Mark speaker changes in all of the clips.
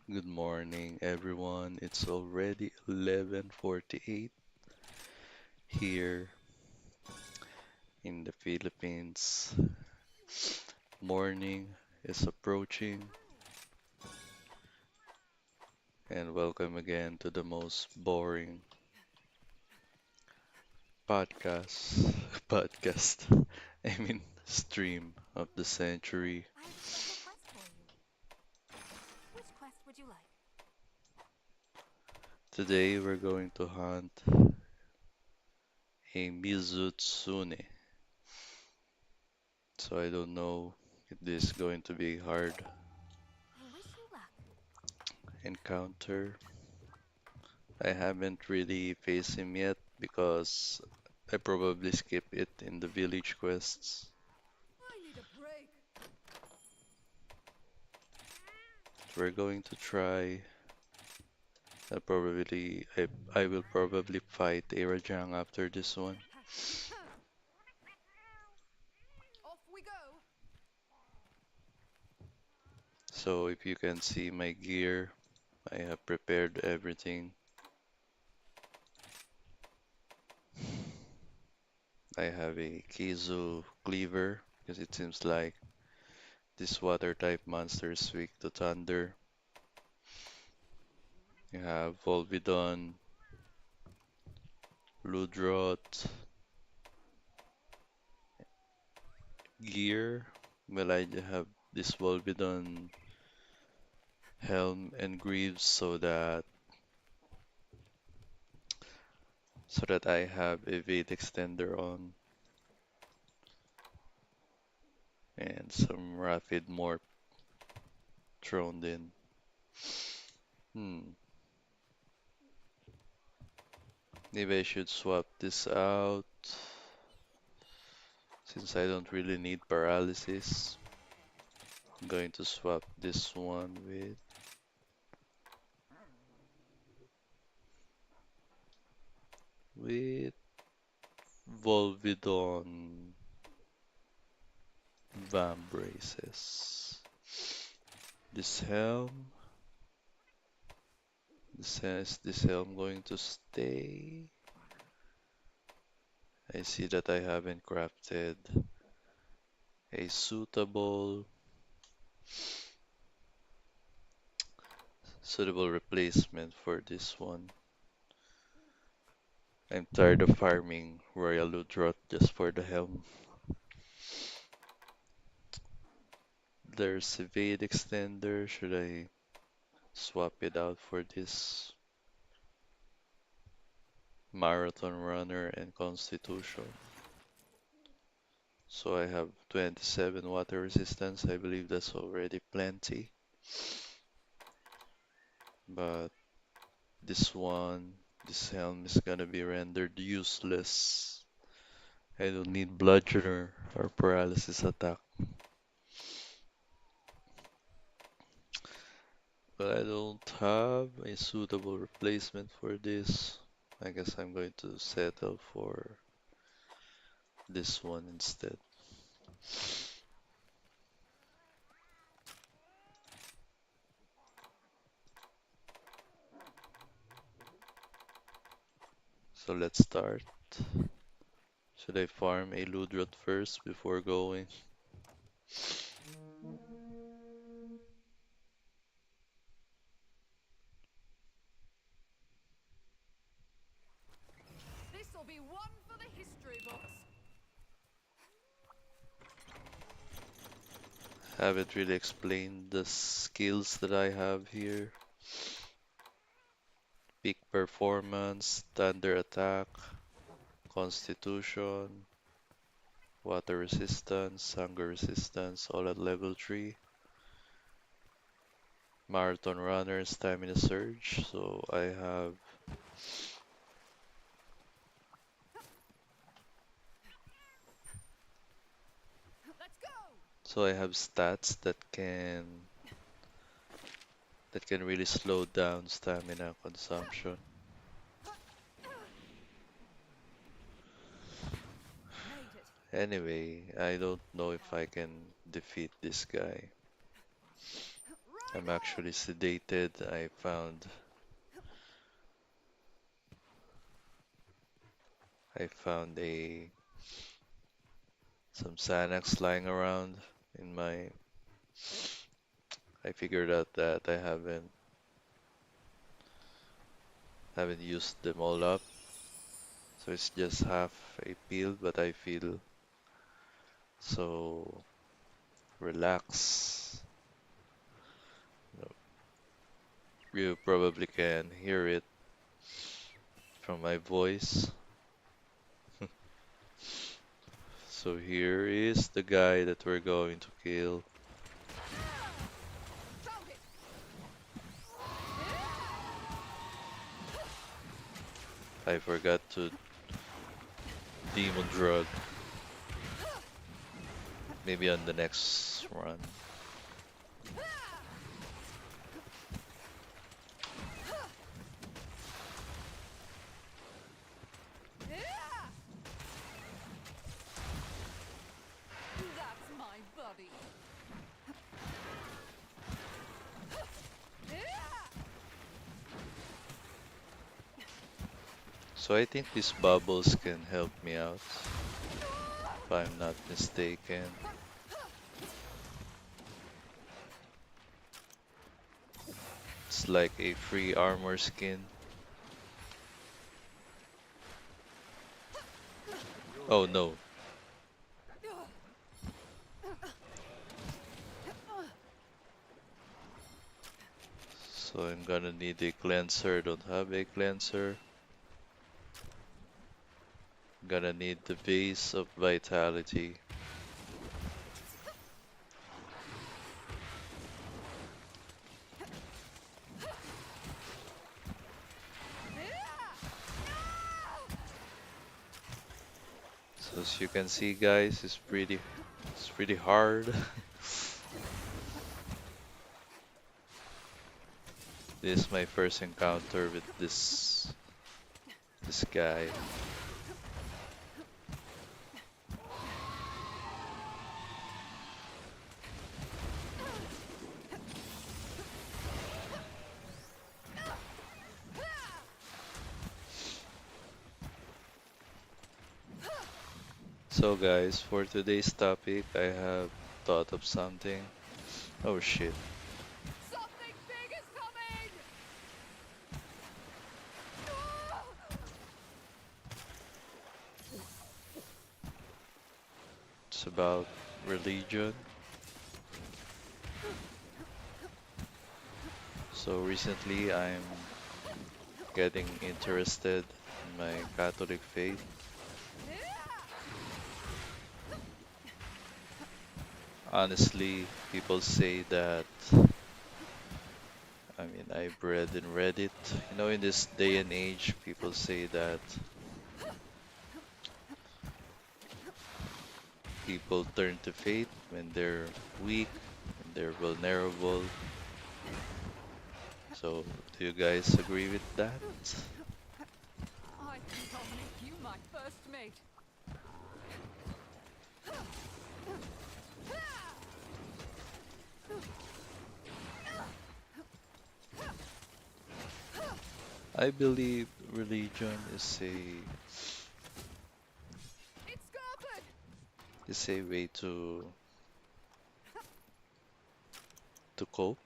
Speaker 1: Good morning, everyone. It's already 11:48 here in the Philippines. Morning is approaching, and welcome again to the most boring podcast, podcast, stream of the century.
Speaker 2: I have a special quest for you. Which quest would you like?
Speaker 1: Today we're going to hunt a Mizutsune. So I don't know if this is going to be hard
Speaker 2: I wish you luck.
Speaker 1: encounter. I haven't really faced him yet because I probably skip it in the village quests.
Speaker 2: I need a break.
Speaker 1: We're going to try. I will probably fight Arajang after this one.
Speaker 2: Off we go.
Speaker 1: So if you can see my gear, I have prepared everything. I have a Kizu cleaver because it seems like this water type monster is weak to thunder. You have Volvidon, Ludroth, gear. Well, I have this Volvidon helm and greaves so that I have a weight extender on and some rapid morph thrown in. Hmm, maybe I should swap this out since I don't really need paralysis. I'm going to swap this one with Volvidon Vambraces. This helm, this helm going to stay. I see that I haven't crafted a suitable replacement for this one. I'm tired of farming Royal Ludrot just for the helm. There's a Vade extender. Should I swap it out for this Marathon Runner and Constitution? So I have 27 water resistance. I believe that's already plenty. But this one, this helm is gonna be rendered useless. I don't need bludgeoner or paralysis attack. But I don't have a suitable replacement for this. I guess I'm going to settle for this one instead. So let's start. Should I farm a Ludrot first before going?
Speaker 2: This'll be one for the history books.
Speaker 1: Haven't really explained the skills that I have here. Peak performance, thunder attack, constitution, water resistance, hunger resistance, all at level 3. Marathon runner, stamina surge.
Speaker 2: Let's go.
Speaker 1: I have stats that can really slow down stamina consumption.
Speaker 2: Made it.
Speaker 1: Anyway, I don't know if I can defeat this guy. I'm actually sedated. I found a some Xanax lying around in my. I figured out that I haven't used them all up, so it's just half a pill, but I feel so relaxed. You probably can hear it from my voice. So here is the guy that we're going to kill.
Speaker 2: Found it!
Speaker 1: I forgot to demon drug. Maybe on the next run.
Speaker 2: That's my buddy.
Speaker 1: So I think these bubbles can help me out, if I'm not mistaken. It's like a free armor skin. Oh no. So I'm gonna need a cleanser. Don't have a cleanser. Gonna need the base of vitality. So as you can see, guys, it's pretty hard. This is my first encounter with this guy. So guys, for today's topic, I have thought of something. Oh shit.
Speaker 2: Something big is coming!
Speaker 1: It's about religion. So recently, I'm getting interested in my Catholic faith. Honestly, people say that, I've read in Reddit, in this day and age, people say that people turn to faith when they're weak, when they're vulnerable. So, do you guys agree with that?
Speaker 2: I think I'll make you my first mate.
Speaker 1: I believe religion
Speaker 2: It's covered!
Speaker 1: is a way to cope.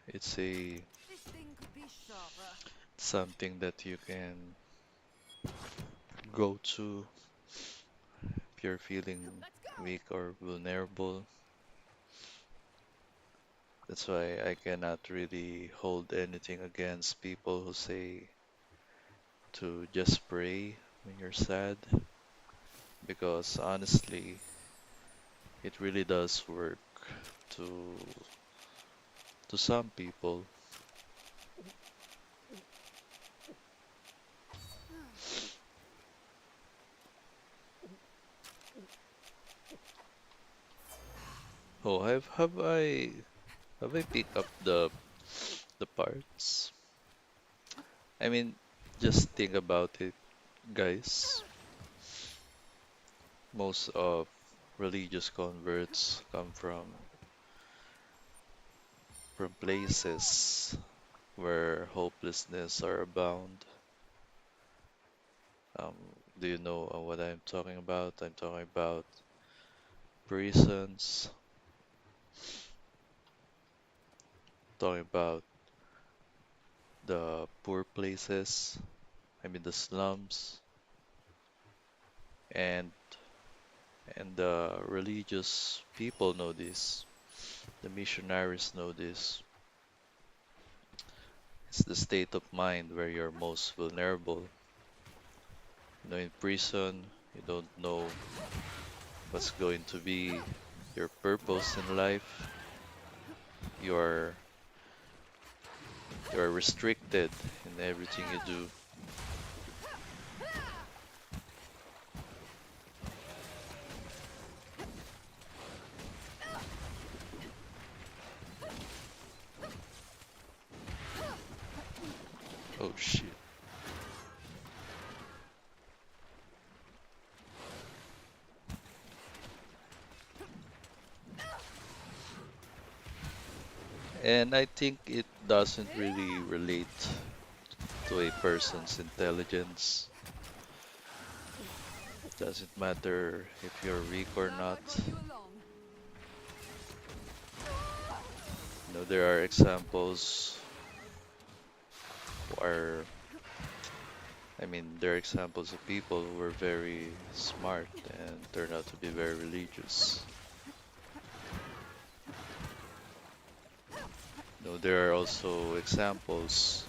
Speaker 1: It's a
Speaker 2: This thing could be sharper.
Speaker 1: something that you can go to if you're feeling
Speaker 2: Let's go!
Speaker 1: weak or vulnerable. That's why I cannot really hold anything against people who say to just pray when you're sad, because honestly, it really does work to some people. Oh, have I picked up the parts? I mean, just think about it, guys. Most of religious converts come from from places where hopelessness are abound. Um, do you know what I'm talking about? I'm talking about prisons, talking about the poor places, I mean the slums, and the religious people know this. The missionaries know this. It's the state of mind where you're most vulnerable. You know, in prison, you don't know what's going to be your purpose in life. You're you're restricted in everything you do. Oh shit. And I think it doesn't really relate to a person's intelligence. Doesn't matter if you're weak or
Speaker 2: Glad
Speaker 1: not.
Speaker 2: I brought you along.
Speaker 1: You know, there are examples who are, I mean, there are examples of people who were very smart and turned out to be very religious. You know, there are also examples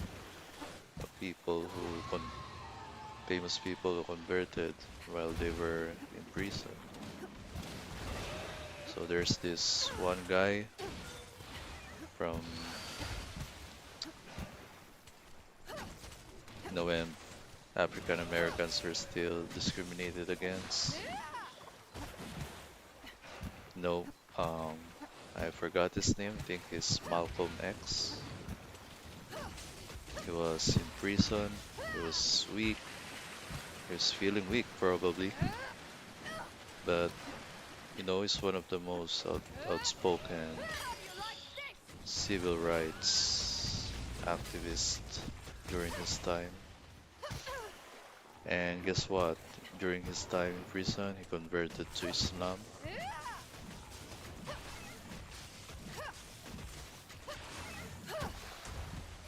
Speaker 1: of people who, famous people who converted while they were in prison. So there's this one guy from, you know, when African Americans were still discriminated against. No, I forgot his name. I think it's Malcolm X. He was in prison. He was weak. He was feeling weak, probably. But, you know, he's one of the most outspoken civil rights activists during his time. And guess what? During his time in prison, he converted to Islam.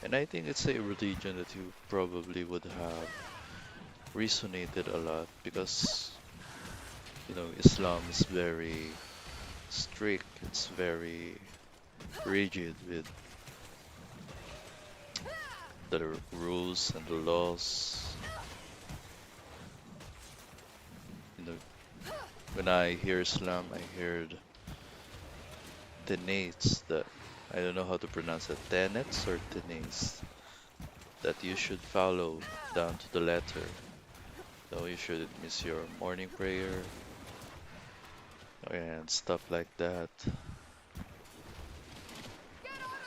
Speaker 1: And I think it's a religion that you probably would have resonated a lot because, you know, Islam is very strict, it's very rigid with the rules and the laws. You know, when I hear Islam, I hear tenates that I don't know how to pronounce it, tenets or tenates that you should follow down to the letter. So you shouldn't miss your morning prayer and stuff like that.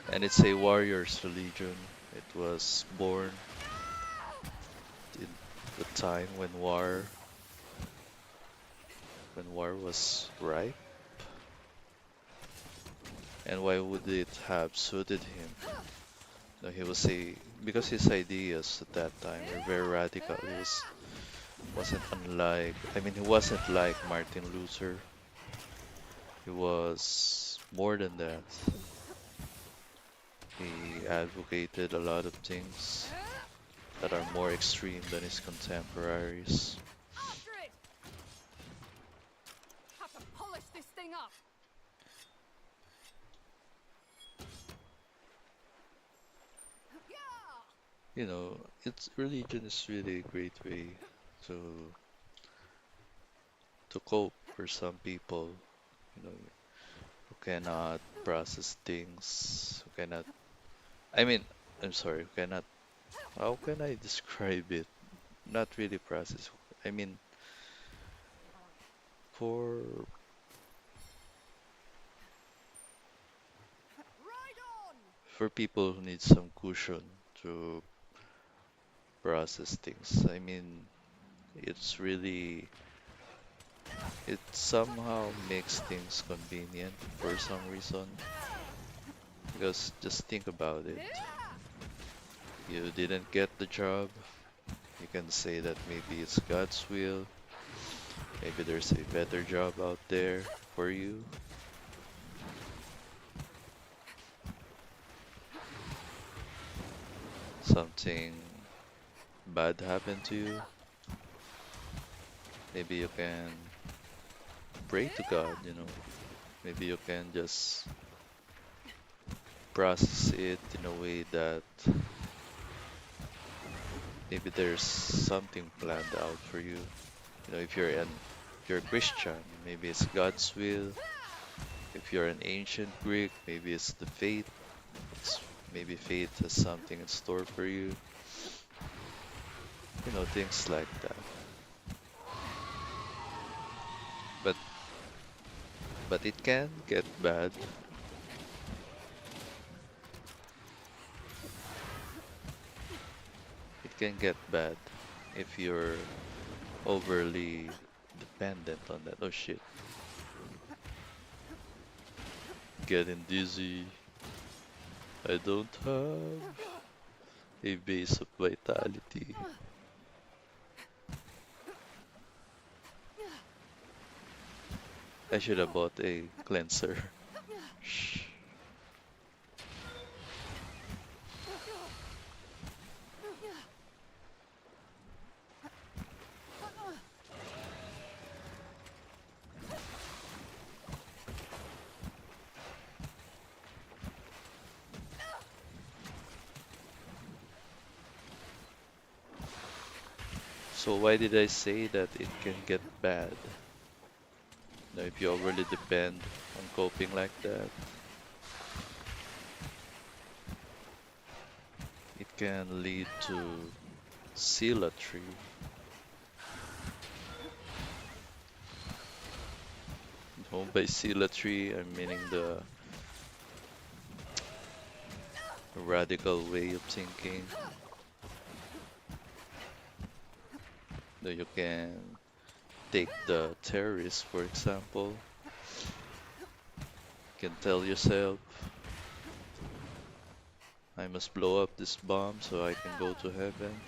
Speaker 1: And it's a warrior's religion. It was born in the time when war was ripe. And why would it have suited him? No, he was a because his ideas at that time were very radical. Wasn't unlike I mean he wasn't like Martin Luther. He was more than that. He advocated a lot of things that are more extreme than his contemporaries.
Speaker 2: After it! Have to polish this thing up. Yeah!
Speaker 1: You know, it's religion is really a great way to cope for some people, you know, who cannot process things, who cannot I mean, I'm sorry, who cannot how can I describe it? Not really process. I mean, for
Speaker 2: Right on!
Speaker 1: people who need some cushion to process things. I mean, it's really it somehow makes things convenient for some reason. Because just think about it. You didn't get the job. You can say that maybe it's God's will. Maybe there's a better job out there for you. Something bad happened to you. Maybe you can pray to God, you know. Maybe you can just process it in a way that maybe there's something planned out for you. You know, if you're a Christian, maybe it's God's will. If you're an ancient Greek, maybe it's the fate. It's, maybe fate has something in store for you. You know, things like that. But but it can get bad. It can get bad if you're overly dependent on that. Oh shit, getting dizzy. I don't have a base of vitality. I should have bought a cleanser. Shh. So why did I say that it can get bad? Now, if you overly depend on coping like that, it can lead to zealotry. No, by zealotry, I'm meaning the radical way of thinking. That you can take the terrorists, for example. You can tell yourself, I must blow up this bomb so I can go to heaven.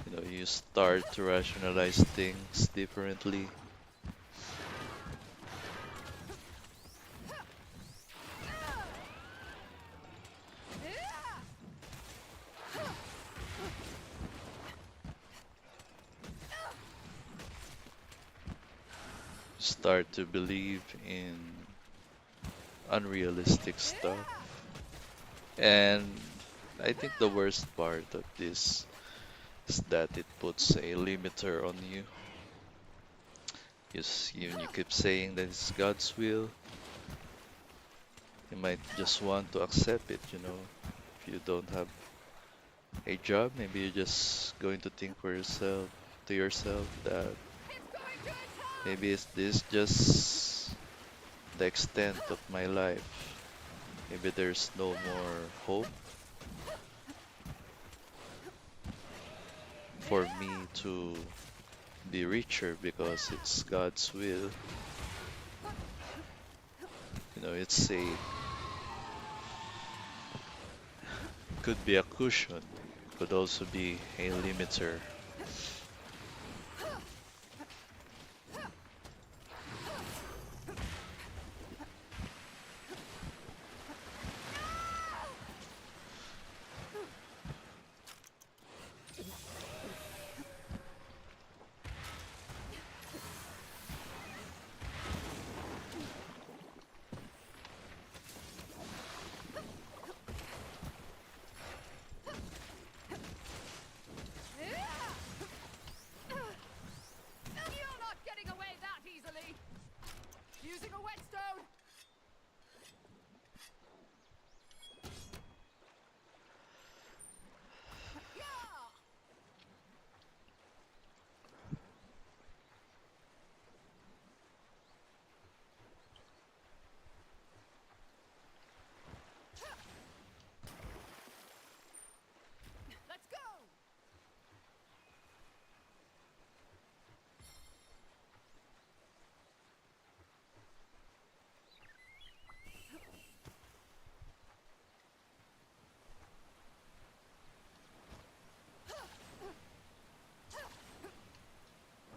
Speaker 1: You know, you start to rationalize things differently. Start to believe in unrealistic stuff. And I think the worst part of this is that it puts a limiter on you. You keep saying that it's God's will, you might just want to accept it, you know. If you don't have a job, maybe you're just going to think for yourself to yourself that maybe is this just the extent of my life. Maybe there's no more hope for me to be richer because it's God's will. You know, it's a could be a cushion, could also be a limiter.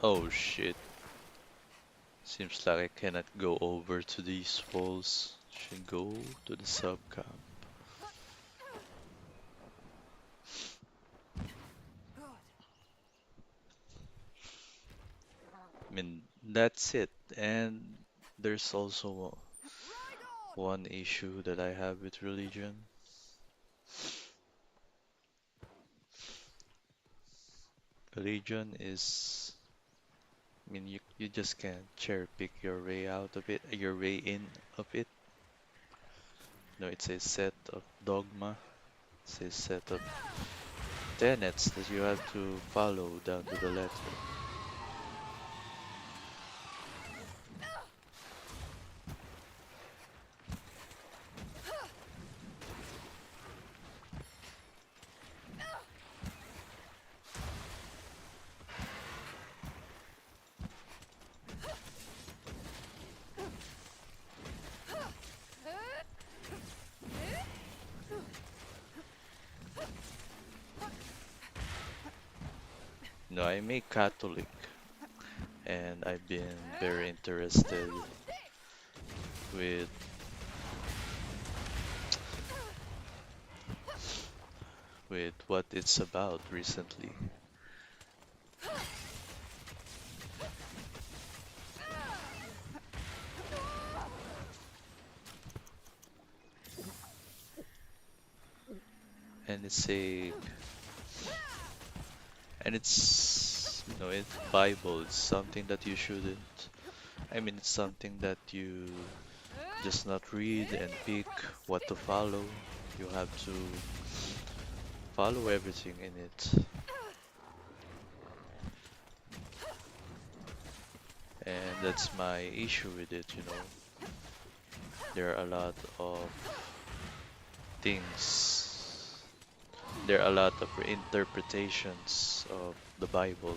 Speaker 1: Oh shit. Seems like I cannot go over to these walls. Should go to the subcamp. I mean, that's it. And there's also one issue that I have with religion. Religion is, I mean, you just can't cherry pick your way out of it, your way in of it. No, it's a set of dogma, it's a set of tenets that you have to follow down to the letter. No, I'm a Catholic, and I've been very interested with what it's about recently. And it's it's Bible. It's something that you shouldn't. I mean, it's something that you just not read and pick what to follow. You have to follow everything in it. And that's my issue with it, you know. There are a lot of things, there are a lot of interpretations of the Bible,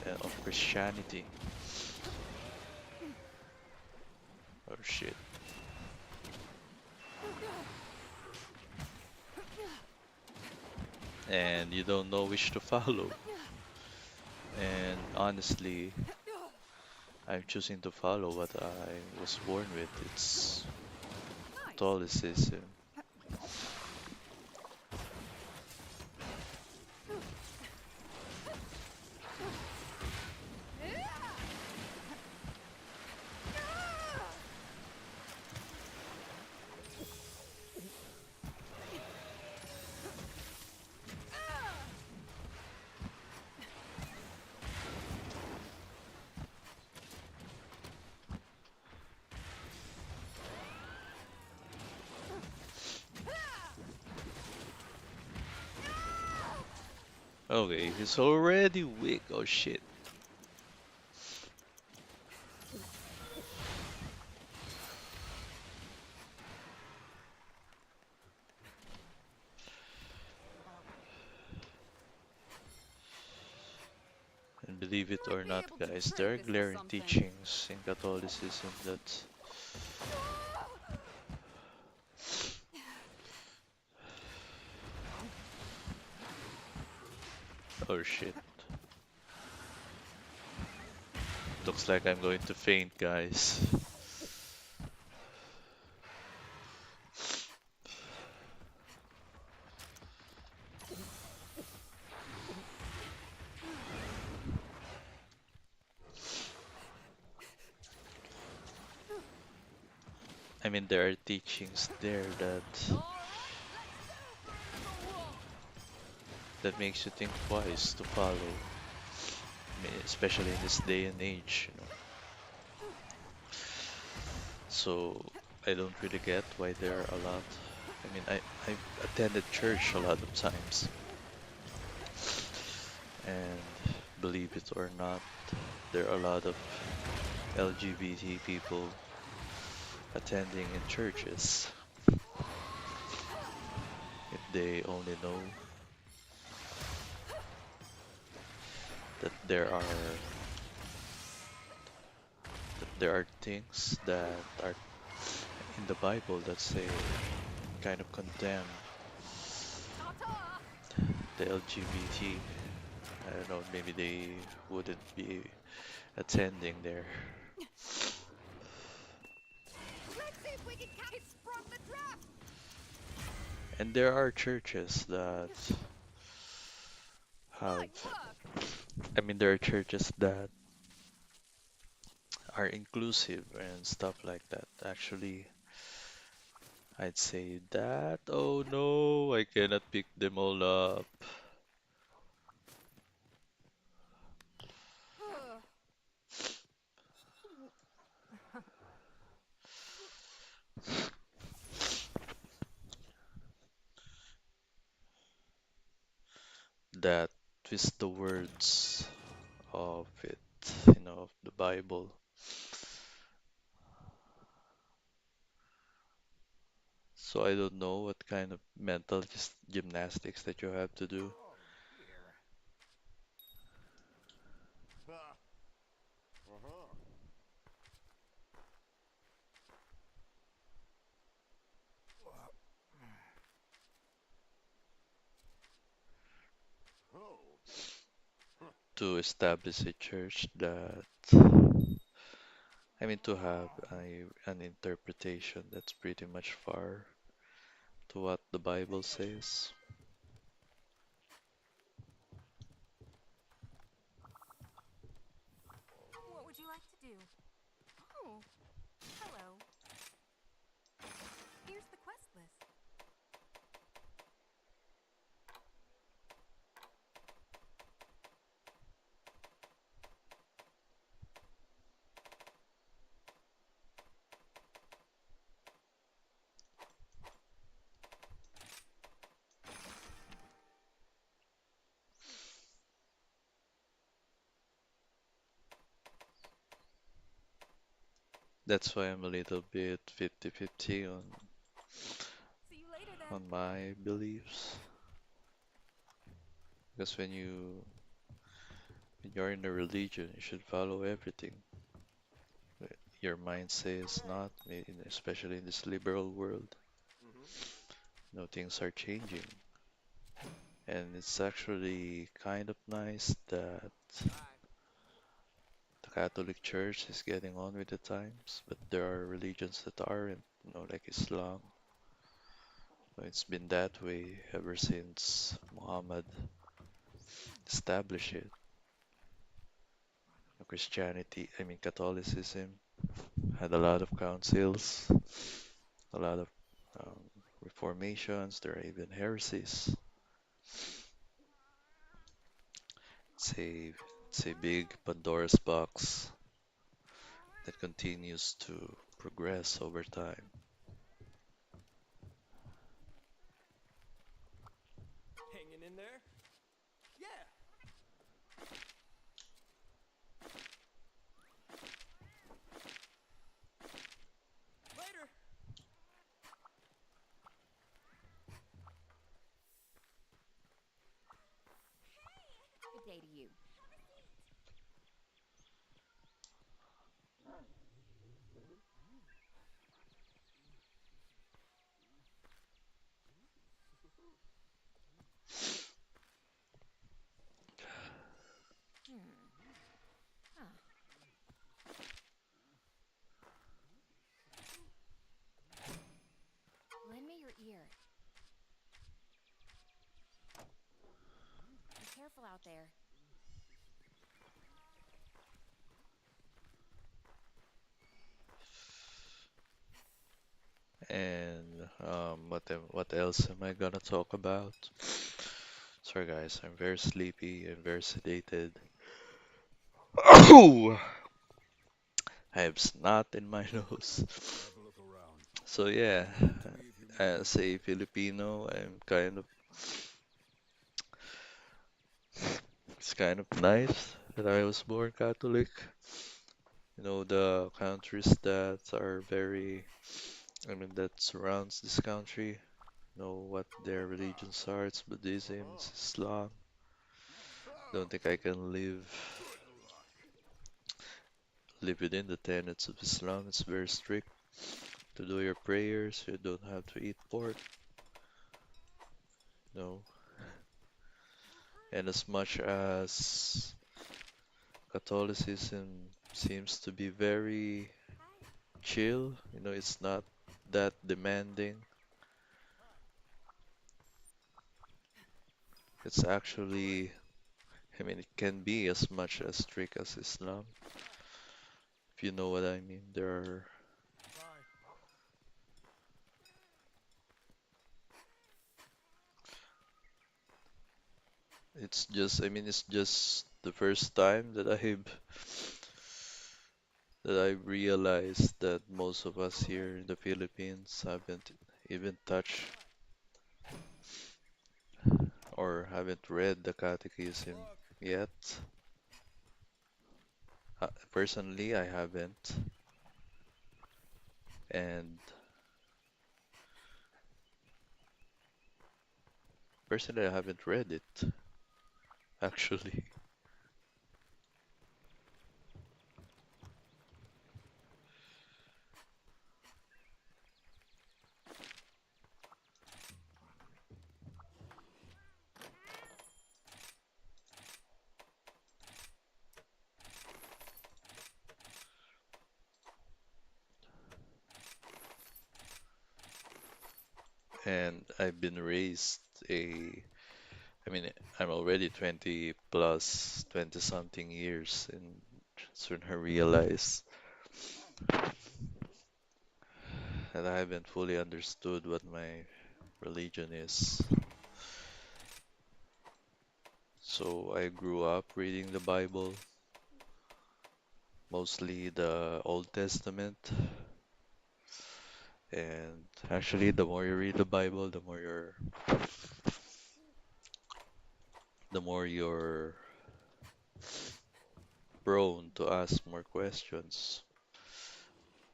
Speaker 1: of Christianity. Oh shit. And you don't know which to follow. And honestly, I'm choosing to follow what I was born with. It's Catholicism. Okay, he's already weak. Oh shit. And believe it
Speaker 2: You
Speaker 1: or
Speaker 2: won't be
Speaker 1: not,
Speaker 2: able to
Speaker 1: guys,
Speaker 2: prove
Speaker 1: there are
Speaker 2: this or
Speaker 1: glaring
Speaker 2: something.
Speaker 1: teachings in Catholicism that, oh shit, looks like I'm going to faint, guys. I mean, there are teachings there that makes you think twice to follow. I mean, especially in this day and age, you know. So I don't really get why there are a lot. I mean, I've attended church a lot of times, and believe it or not, there are a lot of LGBT people attending in churches. If they only know that there are things that are in the Bible that say kind of condemn the LGBT. I don't know, maybe they wouldn't be attending there.
Speaker 2: Let's see if we can catch it from the draft.
Speaker 1: And there are churches that have,
Speaker 2: Good work.
Speaker 1: I mean, there are churches that are inclusive and stuff like that. Actually, I'd say that, oh no, I cannot pick them all up. That twist the words of it, of the Bible. So I don't know what kind of mental gymnastics that you have to do.
Speaker 3: Oh dear. Uh-huh. Oh.
Speaker 1: To establish a church that, I mean, to have an interpretation that's pretty much far to what the Bible says.
Speaker 2: What would you like to do? Oh, hello. Here's the quest list.
Speaker 1: That's why I'm a little bit 50-50
Speaker 2: See you later then.
Speaker 1: on my beliefs. Because when you're in a religion, you should follow everything. Your mind says
Speaker 3: Hey.
Speaker 1: not, especially in this liberal world.
Speaker 3: Mm-hmm.
Speaker 1: Things are changing. And it's actually kind of nice that
Speaker 3: Bye.
Speaker 1: the Catholic Church is getting on with the times, but there are religions that aren't, like Islam. So it's been that way ever since Muhammad established it. Christianity, I mean Catholicism, had a lot of councils, a lot of um, reformations. There are even heresies. It's a big Pandora's box that continues to progress over time.
Speaker 3: Hanging in there? Yeah. Later.
Speaker 2: Good day to you. Hmm. Huh. Lend me your ear. Be careful out there.
Speaker 1: And what else am I gonna talk about? Sorry guys, I'm very sleepy and very sedated. Oh, I have snot in my nose.
Speaker 4: Have a look around.
Speaker 1: So yeah,
Speaker 4: Come to me if you need
Speaker 1: as a
Speaker 4: anything.
Speaker 1: Filipino, it's kind of nice that I was born Catholic. The countries that are that surrounds this country, what their religions are. It's Buddhism,
Speaker 3: Uh-huh.
Speaker 1: it's Islam.
Speaker 3: Oh,
Speaker 1: Don't think I can live
Speaker 3: good luck.
Speaker 1: live within the tenets of Islam. It's very strict. To do your prayers, you don't have to eat pork. No, And as much as Catholicism seems to be very
Speaker 2: Hi.
Speaker 1: chill, it's not that demanding. It's actually, I mean, it can be as much as strict as Islam, if you know what I mean.
Speaker 3: Fine.
Speaker 1: it's just the first time that I realized that most of us here in the Philippines haven't even touched or haven't read the catechism
Speaker 3: Look.
Speaker 1: yet. Personally, I haven't, and personally, I haven't read it actually. And I've been raised a, I mean, I'm already 20 plus, 20 something years, and soon I realize that I haven't fully understood what my religion is. So I grew up reading the Bible, mostly the Old Testament. And actually, the more you read the Bible, the more you're prone to ask more questions.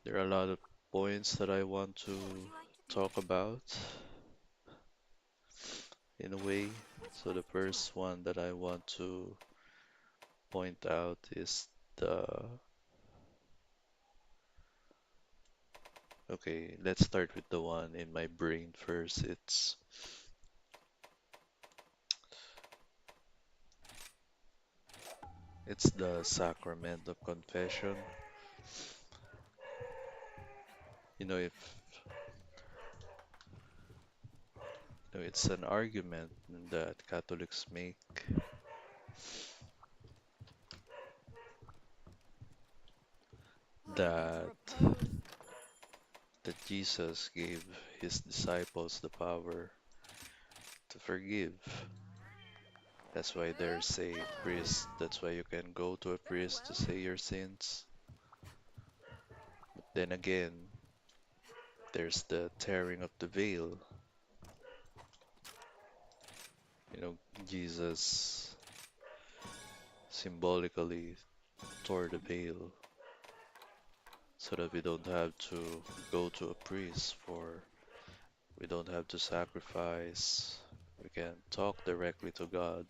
Speaker 1: There are a lot of points that I want to
Speaker 2: What would you like to do?
Speaker 1: talk about in a way.
Speaker 2: Which
Speaker 1: So the
Speaker 2: bus would you
Speaker 1: first
Speaker 2: like?
Speaker 1: one that I want to point out is the okay, let's start with the one in my brain first. It's the
Speaker 2: How's that going?
Speaker 1: sacrament of confession. If it's an argument that Catholics make
Speaker 3: I need to
Speaker 1: that
Speaker 3: repose.
Speaker 1: Jesus gave his disciples the power to forgive. That's why there's a priest. That's why you can go to a
Speaker 3: Very
Speaker 1: priest to
Speaker 3: well.
Speaker 1: say your sins. But then again, there's the tearing of the veil. Jesus symbolically tore the veil so that we don't have to go to a priest for, we don't have to sacrifice. We can talk directly to God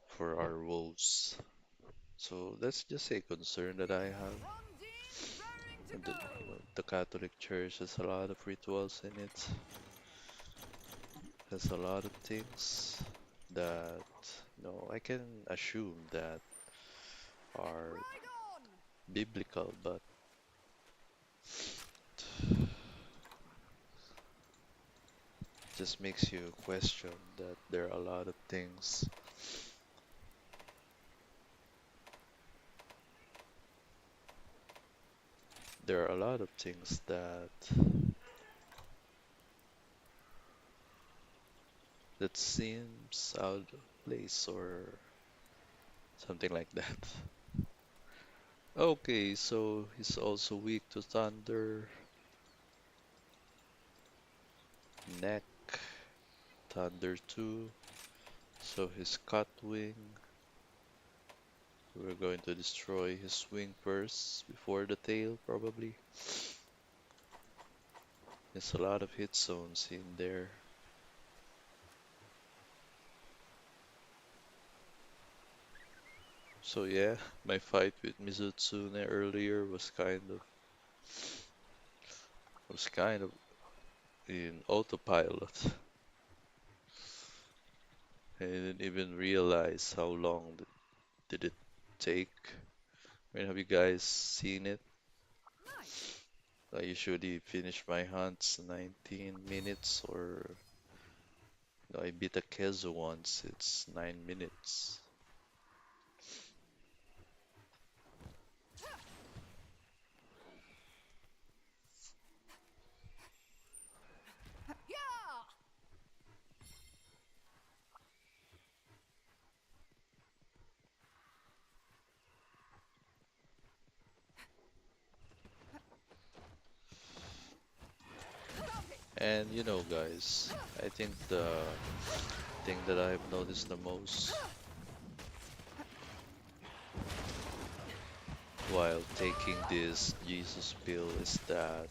Speaker 1: for our woes. So that's just a concern that I have.
Speaker 3: Drumdee, raring to
Speaker 1: And
Speaker 3: go.
Speaker 1: the Catholic Church has a lot of rituals in it, has a lot of things that, I can assume that are
Speaker 3: Ride on.
Speaker 1: biblical, but just makes you question that there are a lot of things that seems out of place or something like that. Okay, so he's also weak to thunder, neck, thunder too. So his cut wing, we're going to destroy his wing first before the tail, probably. There's a lot of hit zones in there. So yeah, my fight with Mizutsune earlier was kind of in autopilot. I didn't even realize how long did it take. I mean, have you guys seen it?
Speaker 2: Nice.
Speaker 1: I usually finish my hunts 19 minutes, or I beat a Kezo once, it's 9 minutes.
Speaker 2: Yeah. Got it.
Speaker 1: And guys, I think the thing that I've noticed the most while taking this Jesus pill is that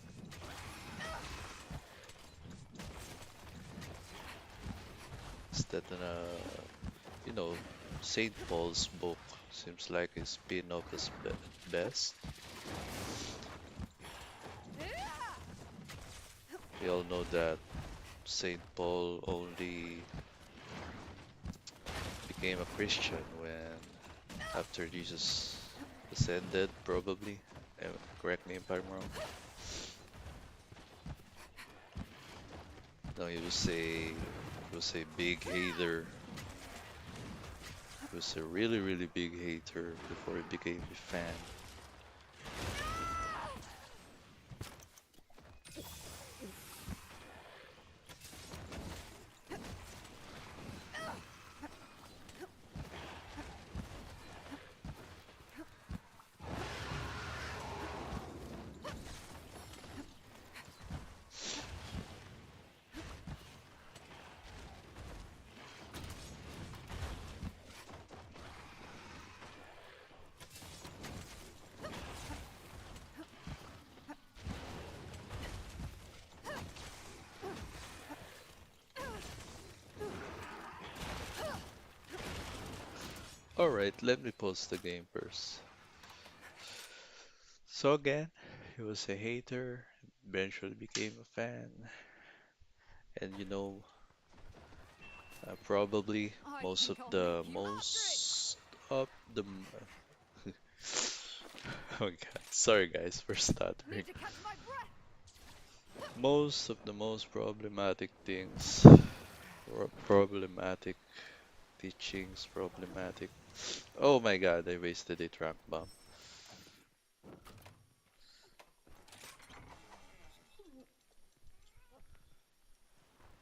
Speaker 1: you know, Saint Paul's book seems like a spin-off at best.
Speaker 2: Yeah.
Speaker 1: We all know that Saint Paul only became a Christian when after Jesus ascended, probably. Correct me if I'm wrong. No, he was a big hater. He was a really really big hater before he became a fan. All right, let me post the game first. So again, he was a hater, eventually became a fan, and probably
Speaker 2: I
Speaker 1: most of
Speaker 2: think I'll
Speaker 1: the
Speaker 2: make you after
Speaker 1: most of the oh my God, sorry guys for
Speaker 2: it. Need
Speaker 1: stuttering.
Speaker 2: to catch my breath.
Speaker 1: Most of the most problematic things, or problematic teachings, problematic. Oh my God, I wasted a track bomb.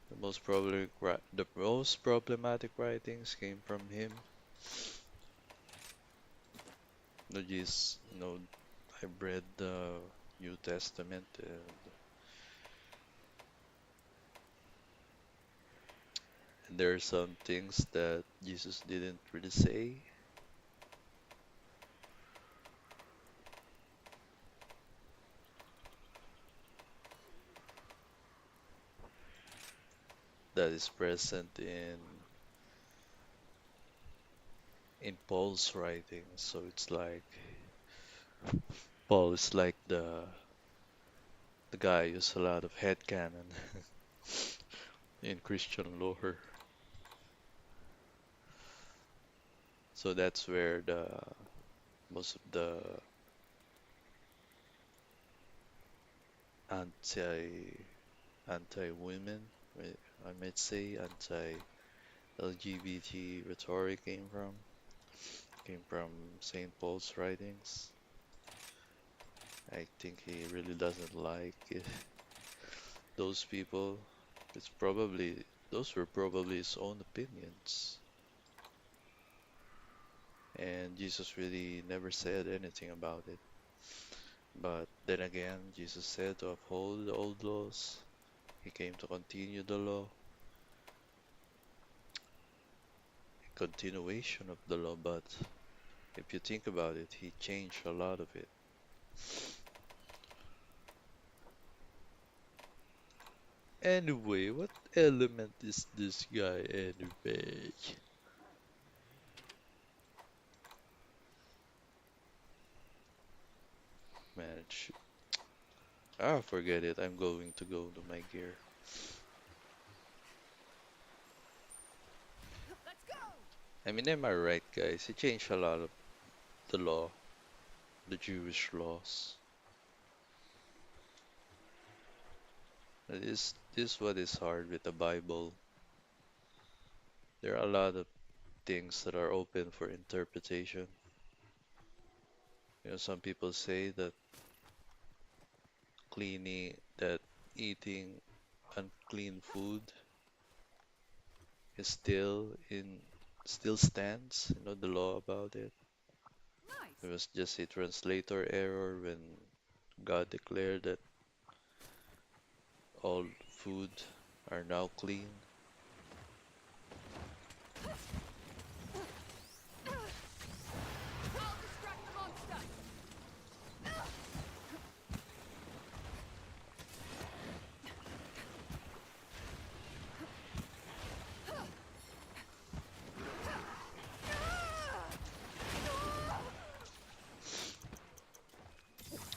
Speaker 1: The most problematic writings came from him. No, just, I've read the New Testament, and there are some things that Jesus didn't really say. That is present in Paul's writings. So it's like Paul is like the guy who's a lot of headcanon in Christian lore. So that's where the most of the anti anti-women, I might say, anti-LGBT rhetoric came from St. Paul's writings. I think he really doesn't like those people. It's probably those were probably his own opinions, and Jesus really never said anything about it. But then again, Jesus said to uphold the old laws. He came to continue the law, continuation of the law, but if you think about it, he changed a lot of it. Anyway, what element is this guy anyway? Man, forget it. I'm going to go to my gear.
Speaker 2: Let's
Speaker 1: I mean, am I right, guys? He changed a lot of the law, the Jewish laws. This what is hard with the Bible. There are a lot of things that are open for interpretation. Some people say that that eating unclean food is still stands, the law about it. It
Speaker 2: Nice.
Speaker 1: was just a translator error when God declared that all food are now clean.
Speaker 2: I'll distract the monster.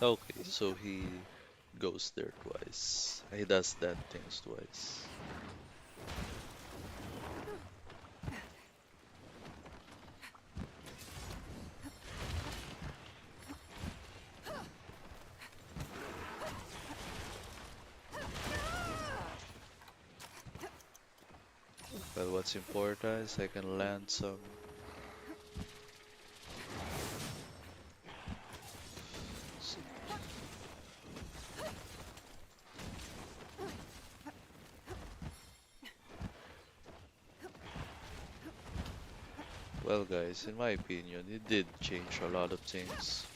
Speaker 1: Okay, so he goes there twice. He does that things twice. But what's important is I can land some. s- Well, guys, in my opinion, it did change a lot of things.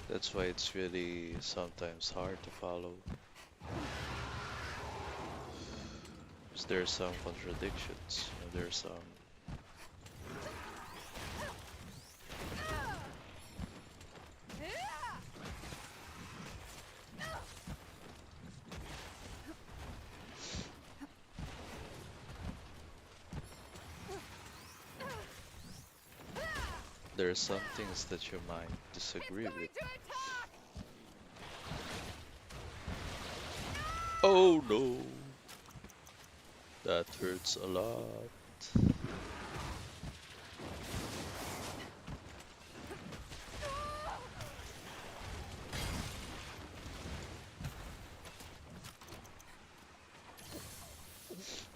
Speaker 1: That's why it's really sometimes hard to follow. 'Cause there's some contradictions. There's there's some things that you might
Speaker 2: It's
Speaker 1: disagree
Speaker 2: going
Speaker 1: with.
Speaker 2: to attack!
Speaker 1: Oh no, that hurts a lot.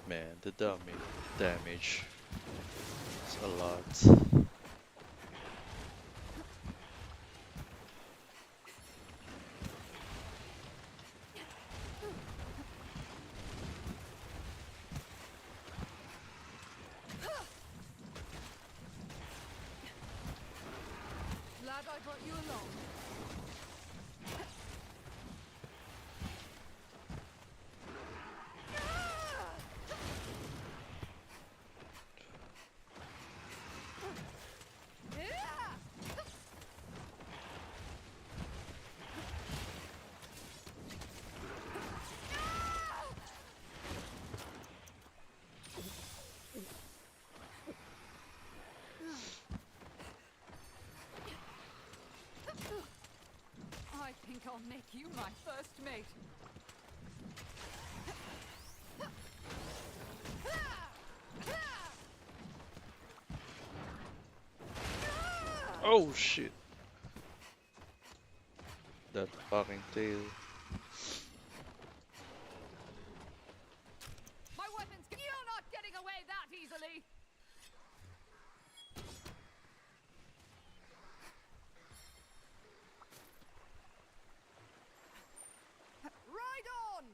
Speaker 1: Man, the damage is a lot.
Speaker 2: Glad I brought you along. I think I'll make you my first mate.
Speaker 1: Oh shit, that fucking tail.
Speaker 2: My weapons. You're not getting away that easily. Ride on!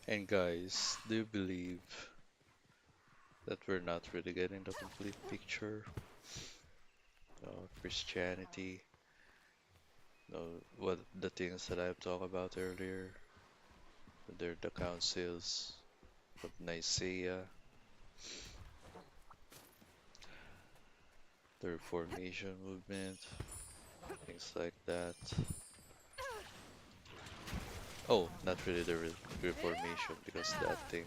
Speaker 1: And guys, do you believe that we're not really getting the complete picture of Christianity? What the things that I've talked about earlier, they're the councils of Nicaea, the Reformation movement, things like that. Oh, not really the Reformation because that thing.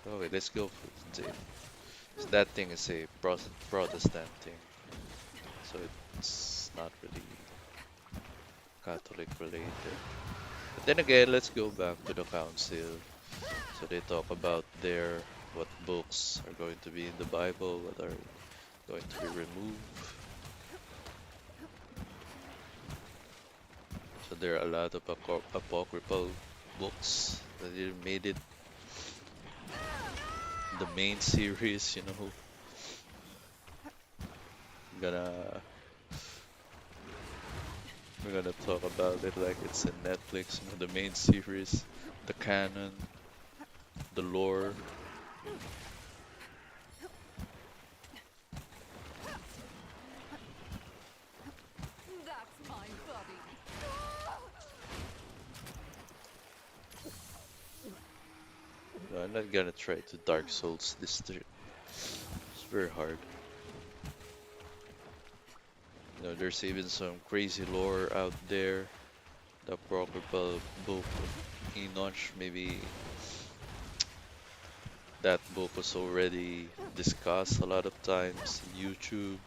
Speaker 1: Okay, let's go for the tail. 'Cause that thing is a Protestant thing, so it's not really Catholic related. But then again, let's go back to the council. So they talk about there what books are going to be in the Bible, what are going to be removed. So there are a lot of apocryphal books that didn't made it in the main series. Gonna we're gonna talk about it like it's in Netflix. The main series, the canon, the lore.
Speaker 2: That's my body.
Speaker 1: No, I'm not gonna try to Dark Souls this. It's very hard. There's even some crazy lore out there. The apocryphal book of Enoch, maybe that book was already discussed a lot of times in YouTube,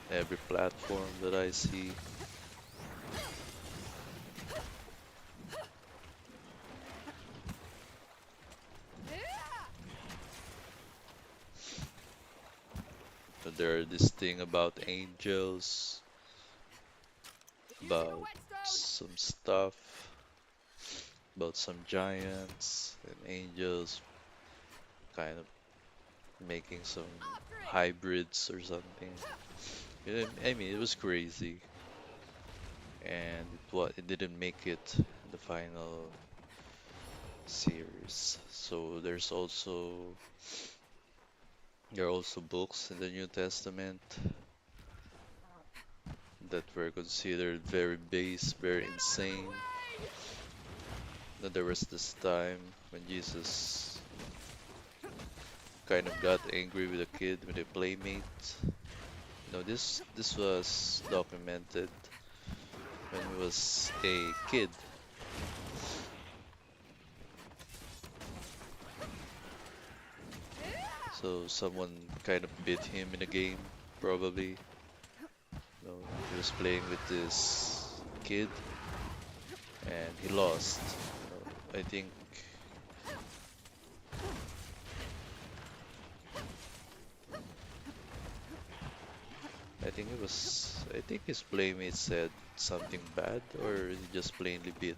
Speaker 1: every platform that I see. But there are this thing about angels,
Speaker 3: Using a
Speaker 1: about
Speaker 3: whetstone.
Speaker 1: some stuff, about some giants and angels kind of making some
Speaker 3: After it.
Speaker 1: hybrids or something. I mean, it was crazy, and it didn't make it in the final series. So there are also books in the New Testament that were considered very base, very
Speaker 3: Get out of the
Speaker 1: insane.
Speaker 3: way!
Speaker 1: Then there was this time when Jesus kind of got angry with a kid, with a playmate. This was documented when he was a kid. So someone kind of beat him in a game, probably. He was playing with this kid and he lost. I think I think his playmate said something bad or he just plainly beat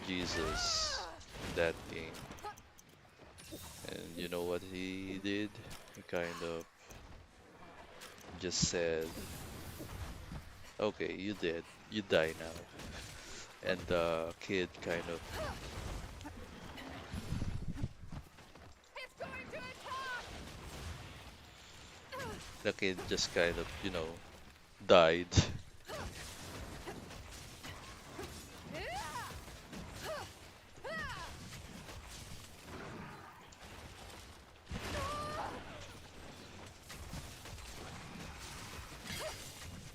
Speaker 1: Jesus in that game. And you know what he did? He kind of just said, "Okay, you did. You die now." And
Speaker 3: It's going to attack!
Speaker 1: the kid just kind of, died.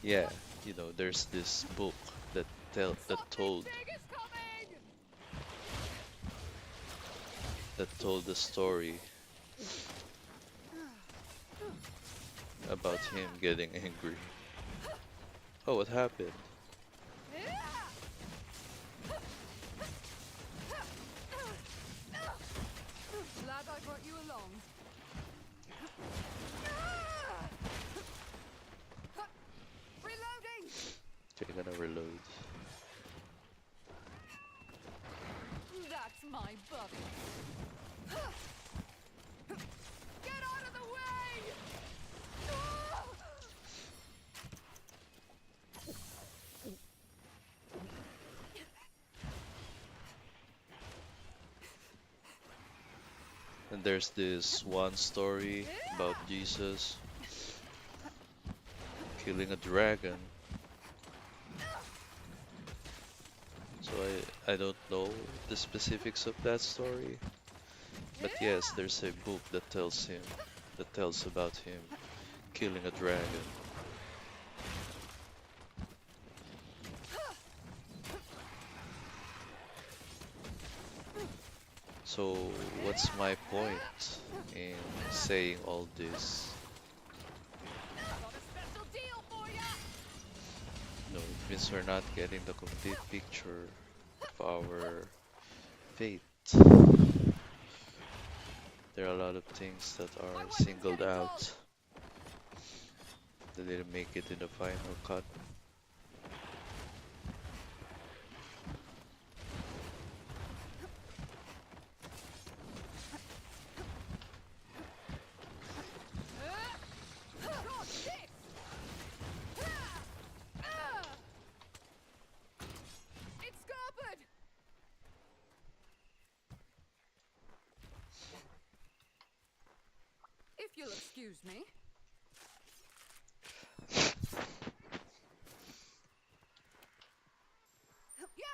Speaker 1: Yeah, there's this book that tell
Speaker 3: Something big is coming!
Speaker 1: that told the story about him getting angry. Oh, what happened?
Speaker 3: Glad I brought you along. Reloading!
Speaker 1: Okay, gonna reload.
Speaker 2: That's my body.
Speaker 3: Get out of the way!
Speaker 1: And there's this one story about Jesus killing a dragon. So I don't know the specifics of that story, but yes, there's a book that tells about him killing a dragon. So what's my point in saying all this?
Speaker 3: Got a special deal for ya!
Speaker 1: No, it means we're not getting the complete picture of our fate. There are a lot of things that
Speaker 3: My
Speaker 1: are
Speaker 3: weapon's
Speaker 1: singled
Speaker 3: getting cold!
Speaker 1: out that didn't make it in the final cut.
Speaker 3: Got this! It's scuppered! If you'll excuse me. Yeah!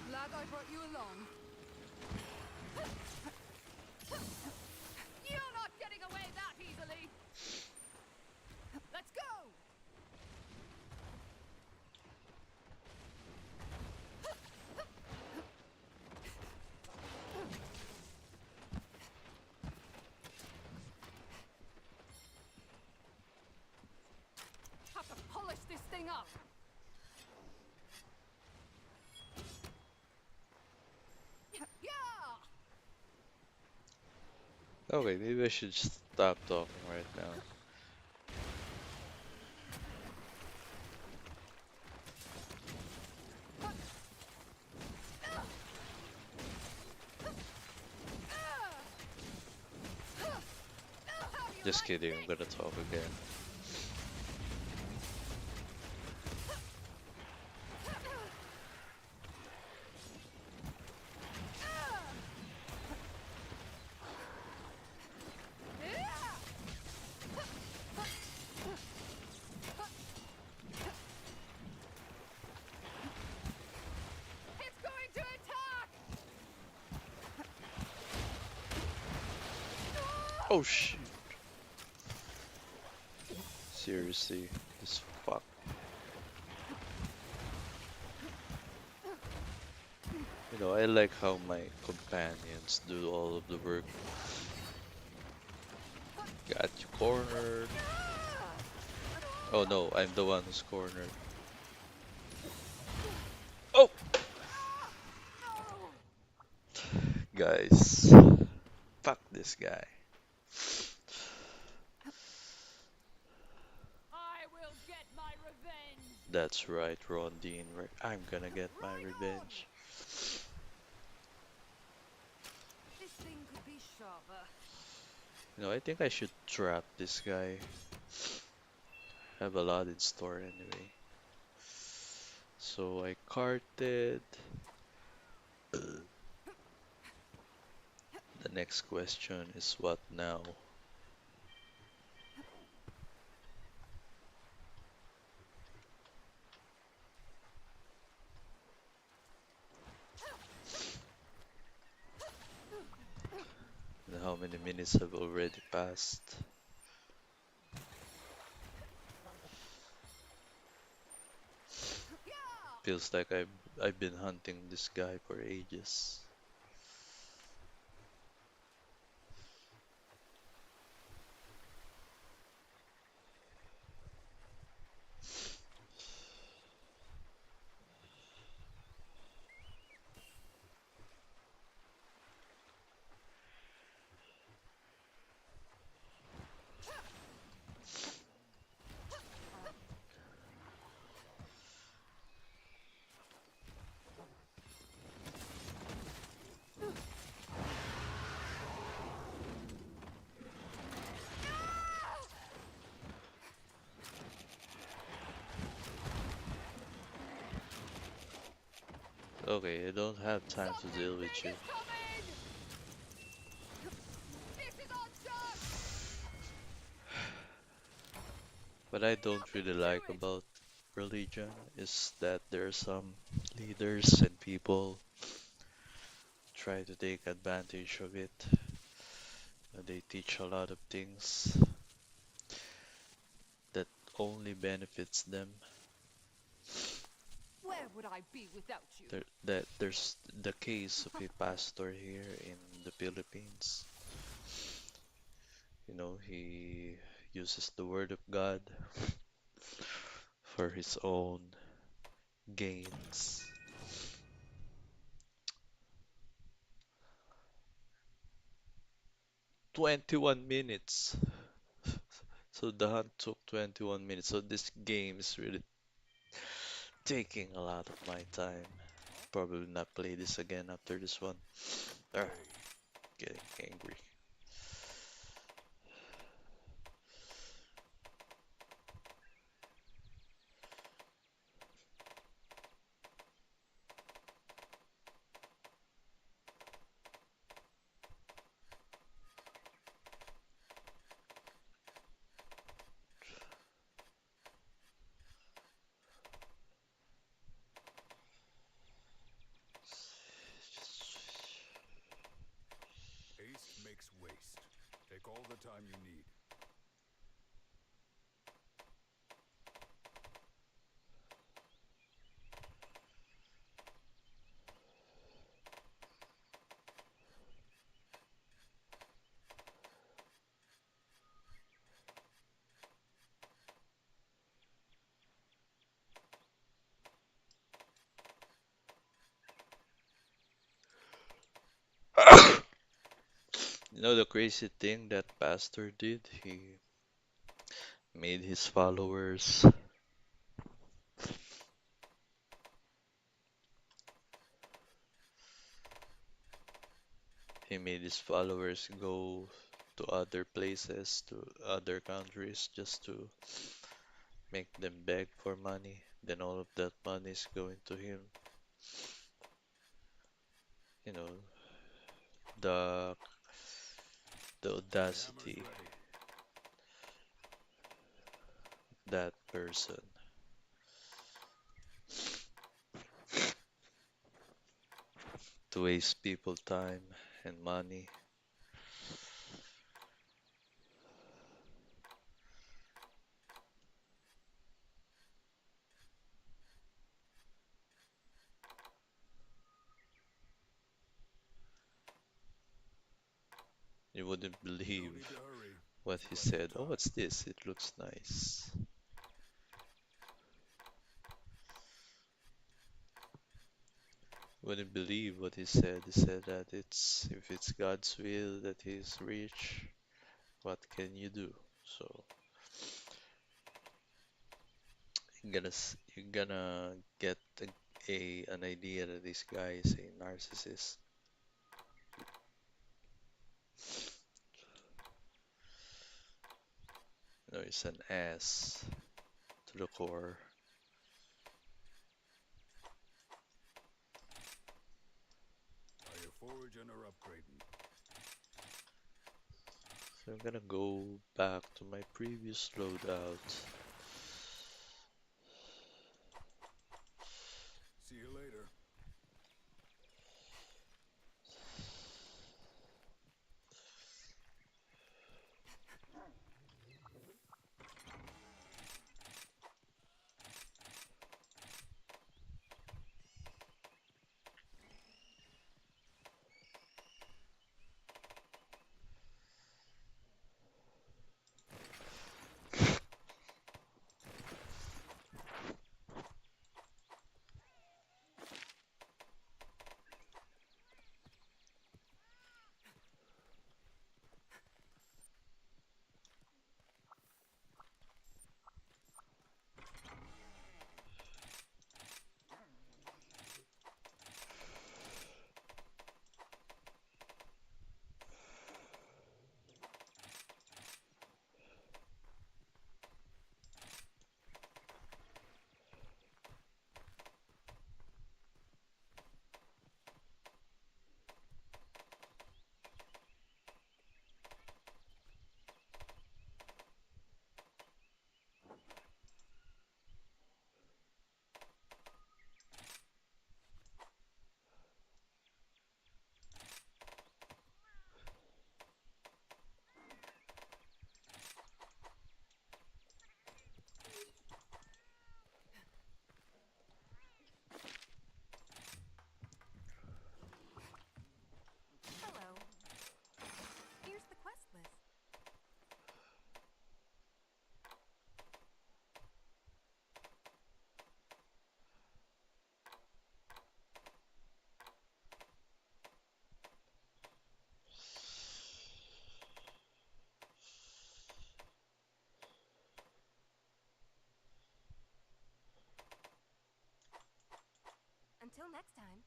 Speaker 3: Glad I brought you along. You're not getting away that easily! Let's go! Have to polish this thing up! Yeah!
Speaker 1: Okay, maybe I should stop talking right now.
Speaker 3: How do you
Speaker 1: Just
Speaker 3: like
Speaker 1: kidding, I'm
Speaker 3: this?
Speaker 1: gonna talk again.
Speaker 3: It's going to attack!
Speaker 1: Oh shoot! Seriously, this fuck. You know, I like how my companions do all of the work. Got you cornered. Oh no, I'm the one who's cornered. Oh! Guys, fuck this guy.
Speaker 3: I will get my revenge!
Speaker 1: That's right, Rondine. I'm gonna get my
Speaker 3: Right on!
Speaker 1: revenge.
Speaker 3: This thing could be sharper.
Speaker 1: You know, I think I should trap this guy. Have a lot in store anyway. So I carted. The next question is what now? And how many minutes have already passed?
Speaker 3: Yeah!
Speaker 1: Feels like I've been hunting this guy for ages. Okay, I don't have time to
Speaker 3: Something
Speaker 1: deal with
Speaker 3: big
Speaker 1: you.
Speaker 3: is coming! This is our chance!
Speaker 1: What I
Speaker 3: Get
Speaker 1: don't
Speaker 3: up and
Speaker 1: really
Speaker 3: do
Speaker 1: like
Speaker 3: it!
Speaker 1: about religion is that there are some leaders and people try to take advantage of it. They teach a lot of things that only benefits them.
Speaker 3: Where would I be without you?
Speaker 1: There's the case of a pastor here in the Philippines. You know, he uses the word of God for his own gains. 21 minutes. So the hunt took 21 minutes. So this game is really taking a lot of my time. Probably not play this again after this one. Ah,
Speaker 4: Hey,
Speaker 1: getting angry.
Speaker 4: haste makes waste. Take all the time you need.
Speaker 1: You know the crazy thing that pastor did? He made his followers he made his followers go to other places, to other countries just to make them beg for money. Then all of that money is going to him. You know, the the
Speaker 4: The hammer's
Speaker 1: audacity
Speaker 4: ready.
Speaker 1: of that person to waste people time and money. You wouldn't
Speaker 4: No
Speaker 1: believe
Speaker 4: need to hurry.
Speaker 1: what
Speaker 4: There's
Speaker 1: he
Speaker 4: plenty of
Speaker 1: said. Oh,
Speaker 4: time.
Speaker 1: what's this? It looks nice. Wouldn't believe what he said. He said that it's if it's God's will that he's rich, what can you do? So you're gonna get an idea that this guy is a narcissist. You know, he's an ass to the core.
Speaker 4: Are you foraging or upgrading?
Speaker 1: So I'm gonna go back to my previous loadout.
Speaker 4: See you later.
Speaker 2: Until next time.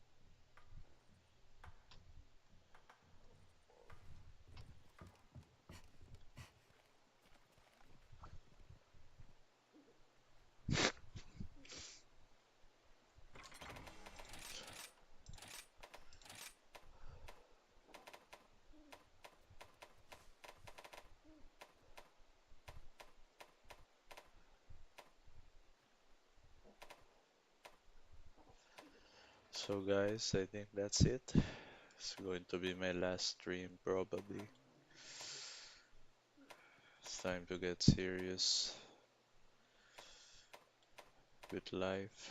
Speaker 1: So guys, I think that's it. It's going to be my last stream probably. It's time to get serious with life.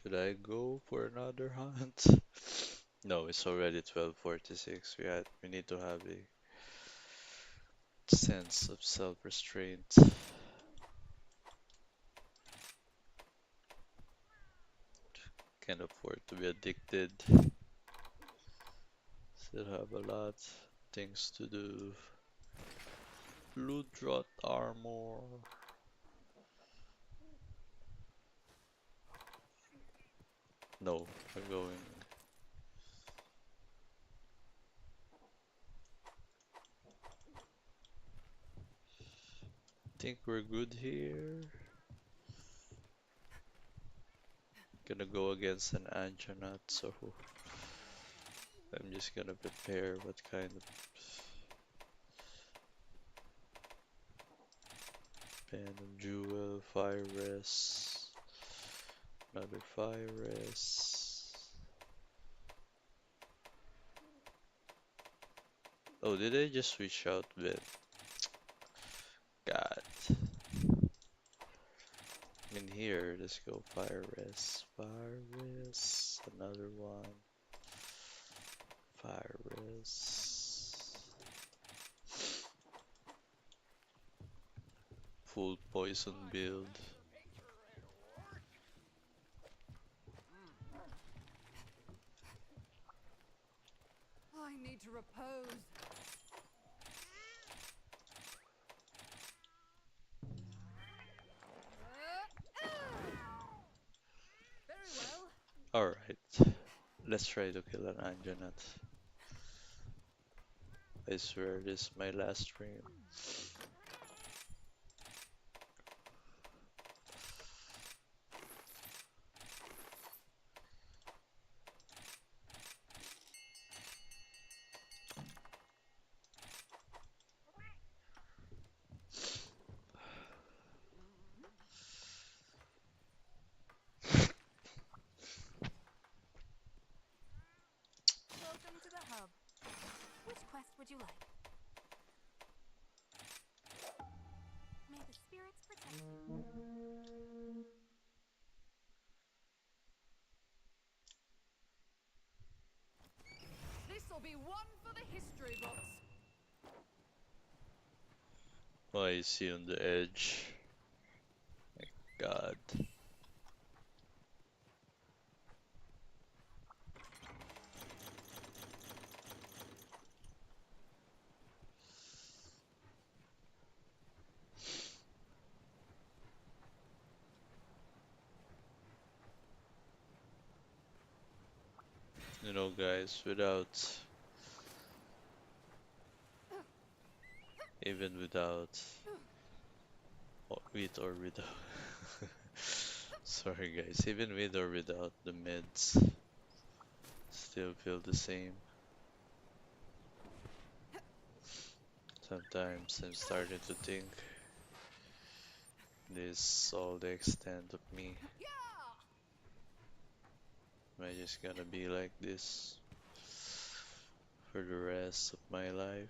Speaker 1: Should I go for another hunt? No, it's already 12:46. We need to have a sense of self-restraint. Can't afford to be addicted. Still have a lot things to do. Loot drop armor. No, I'm going. Think we're good here. Gonna go against an Anjanat, so I'm just gonna prepare what kind of pen of jewel, fire rest, another fire rest. Oh, did I just switch out with God? In here, let's go fire rest, another one, fire rest, full poison
Speaker 3: I
Speaker 1: build.
Speaker 3: smash the picture and work. I need to repose. Very well.
Speaker 1: Alright, let's try to kill an Anjanat. I swear this is my last stream.
Speaker 2: Welcome to the hub. Which quest would you like? May the spirits protect you.
Speaker 3: This'll be one for the history books.
Speaker 1: Why is he on the edge? God. You know, guys, without, even without, with or without, sorry guys, even with or without the meds, still feel the same. Sometimes I'm starting to think this all the extent of me.
Speaker 3: Yeah!
Speaker 1: Am I just gonna be like this for the rest of my life?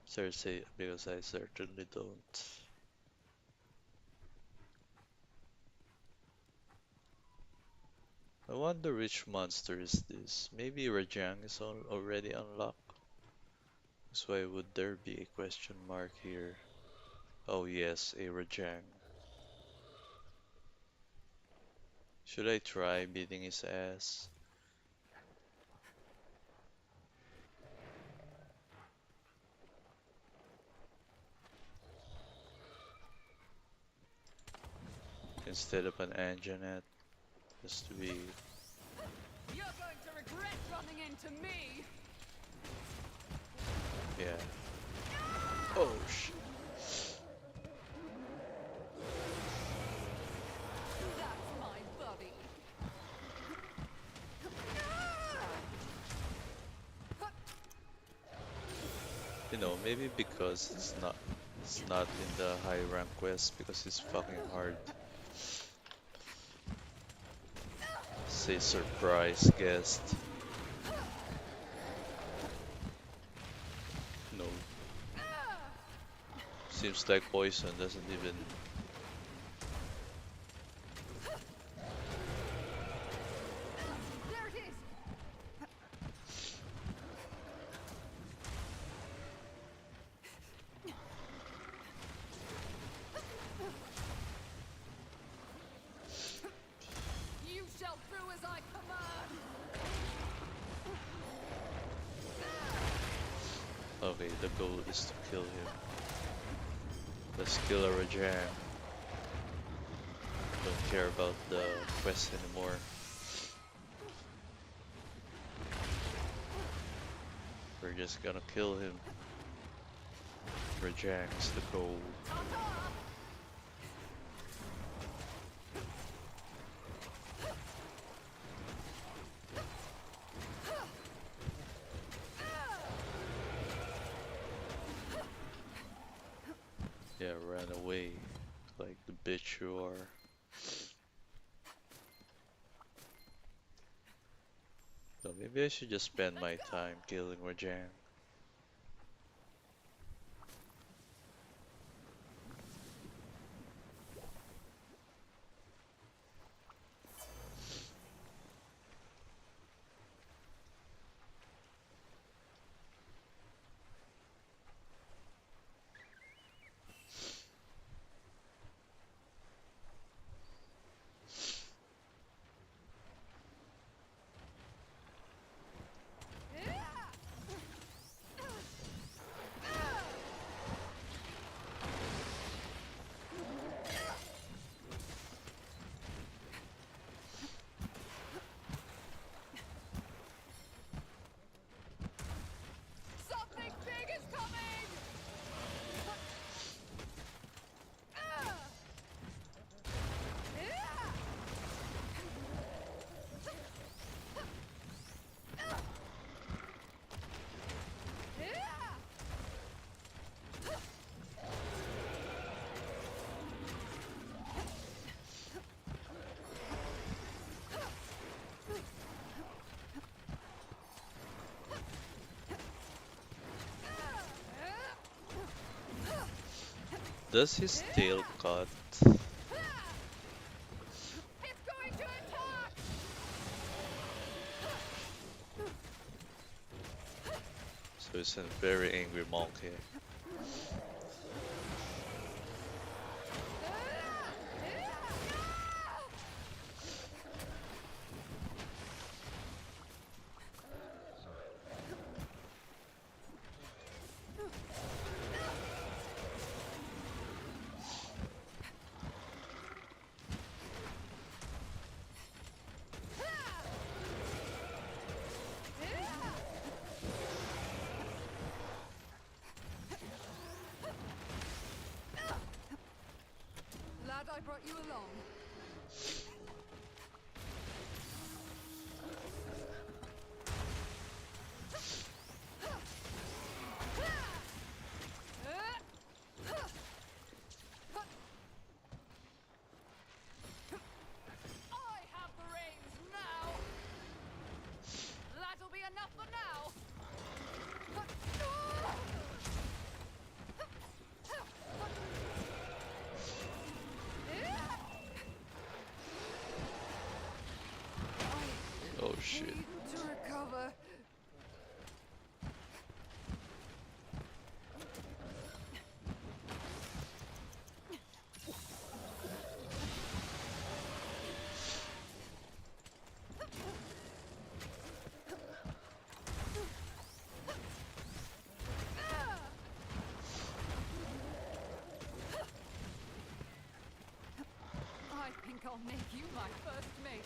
Speaker 1: Cersei, because I certainly don't. I wonder which monster is this. Maybe Rajang is already unlocked. So why would there be a question mark here? Oh yes, a Rajang. Should I try beating his ass? Instead of an Anjanet, just to be,
Speaker 3: You're going to regret running into me!
Speaker 1: yeah. Oh shit.
Speaker 3: That's my buddy!
Speaker 1: You know, maybe because it's not in the high rank quest because it's fucking hard. Say surprise guest. No. Seems like poison doesn't even.
Speaker 3: There it is! You shall do as I command!
Speaker 1: Okay, the goal is to kill him. Let's kill a Rajang. Don't care about the quest anymore. We're just gonna kill him. Rajang is the goal.
Speaker 3: Ta-ta!
Speaker 1: Yeah, ran away like the bitch you are. So maybe I should just spend my time killing Rajang. Something big is coming! Does his tail cut?
Speaker 3: It's going to attack!
Speaker 1: So he's a very angry monkey.
Speaker 3: brought you along. I have the reins now. That'll be enough for now.
Speaker 1: Oh shit.
Speaker 3: Need to recover. I think I'll make you my first mate.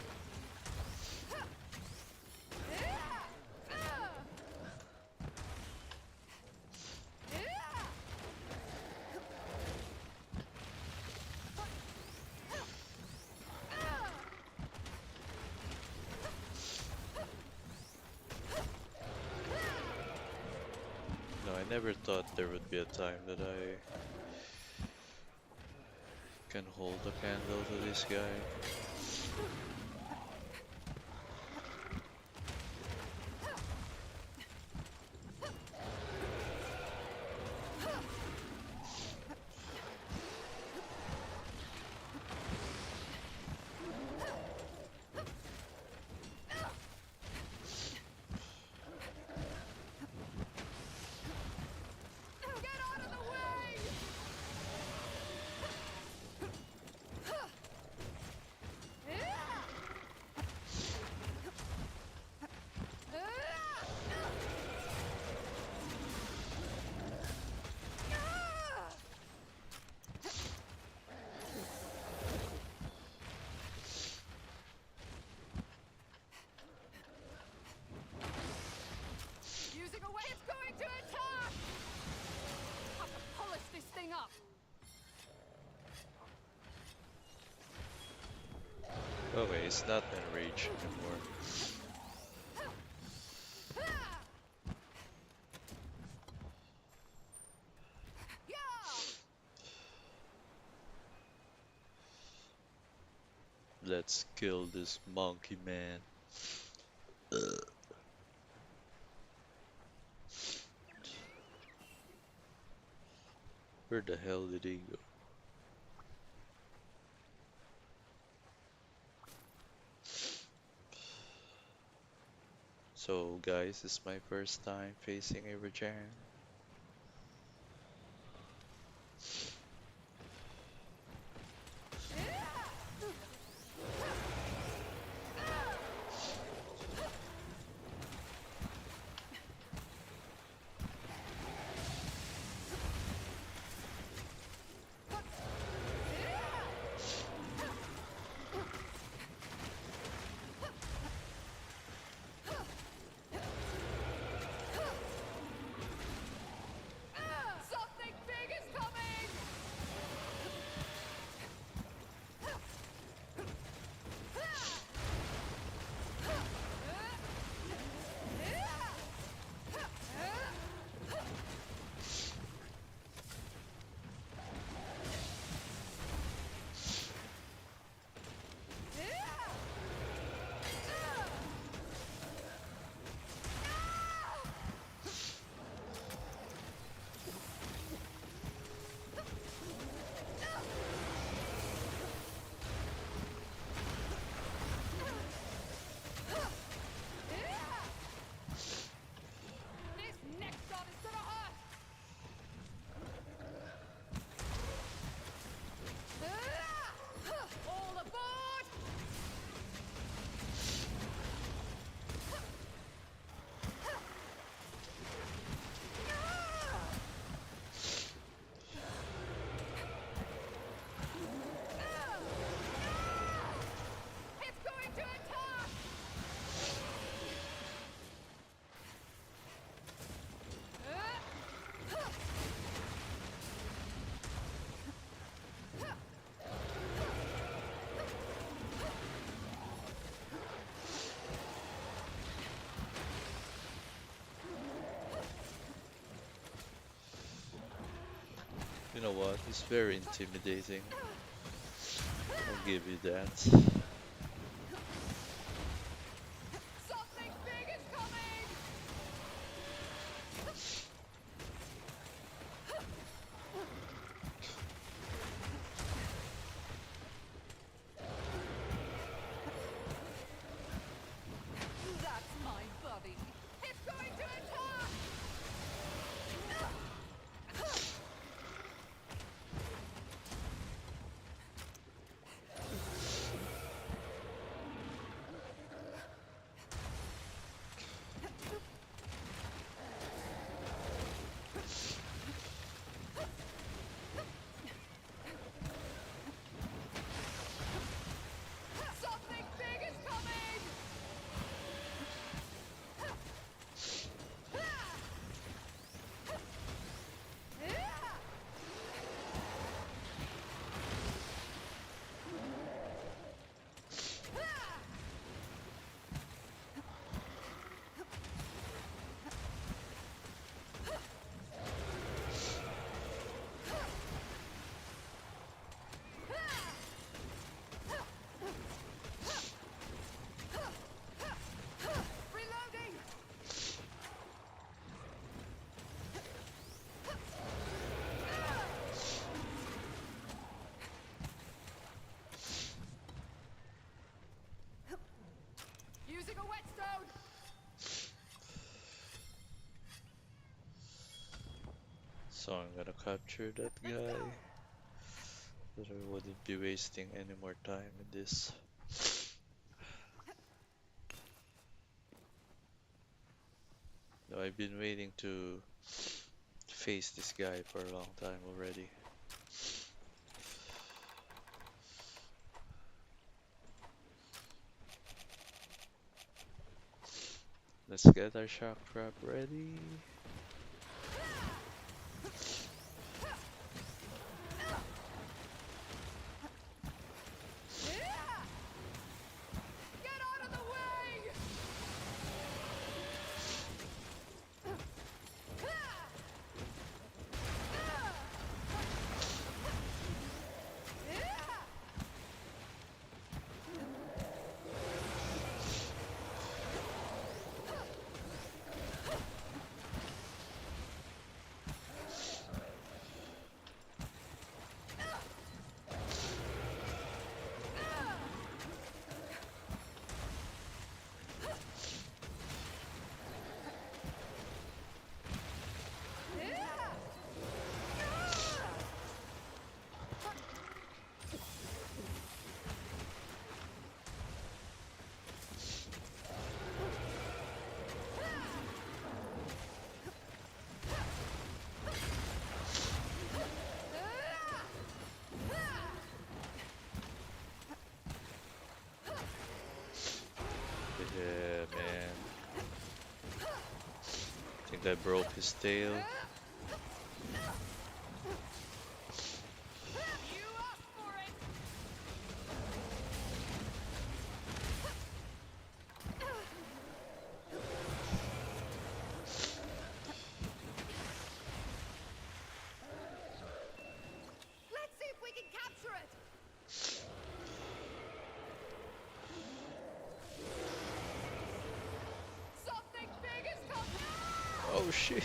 Speaker 1: No, I never thought there would be a time that I can hold a candle to this guy.
Speaker 3: Get out of the way! Using a way it's going to attack! Have to polish this thing up.
Speaker 1: Okay, it's not enraged anymore.
Speaker 3: Yeah!
Speaker 1: Let's kill this monkey man. Where the hell did he go? So guys, it's my first time facing a Rajan. know what? He's very intimidating. I'll give you that.
Speaker 3: Something big is coming! That's my buddy. It's going to attack! Something big is coming! Reloading! Using a whetstone!
Speaker 1: So I'm gonna capture that
Speaker 3: Let's go!
Speaker 1: guy, but I wouldn't be wasting any more time in this. No, I've been waiting to face this guy for a long time already. Let's get our shock trap ready.
Speaker 3: Get out of the way!
Speaker 1: Yeah, man. Think I broke his tail.
Speaker 3: You asked for it! Let's see if we can capture it! Something big is coming!
Speaker 1: Oh shit.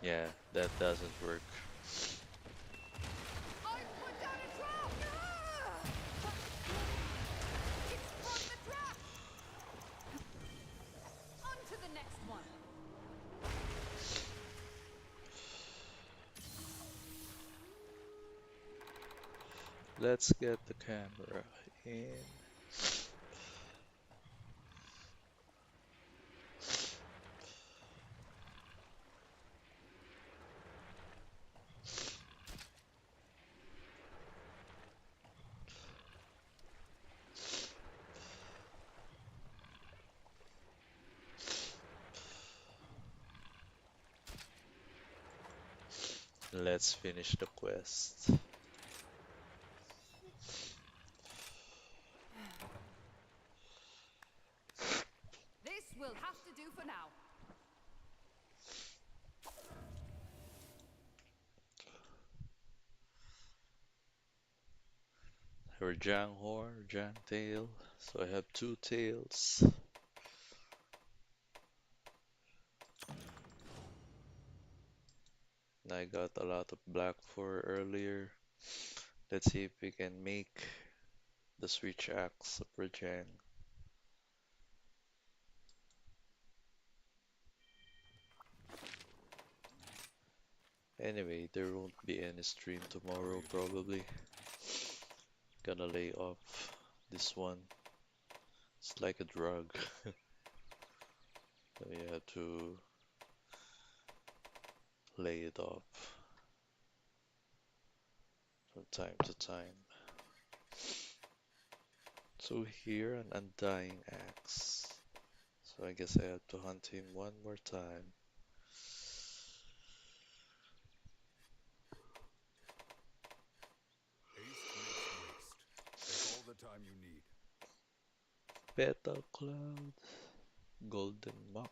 Speaker 1: Yeah, that doesn't work.
Speaker 3: I put down a trap! It sprung the trap! On to the next one.
Speaker 1: Let's get the camera in. Let's finish the quest.
Speaker 3: do for now.
Speaker 1: Her Jang horn, Jang tail. So I have two tails. I got a lot of black fur earlier. Let's see if we can make the switch axe of Rajang. Anyway, there won't be any stream
Speaker 4: Where are
Speaker 1: tomorrow
Speaker 4: you going?
Speaker 1: probably. Gonna lay off this one. It's like a drug. So you have to lay it off from time to time. So here an undying axe. So I guess I have to hunt him one more time.
Speaker 4: Haste makes waste. Take all the time you need.
Speaker 1: Petal cloud, golden muck.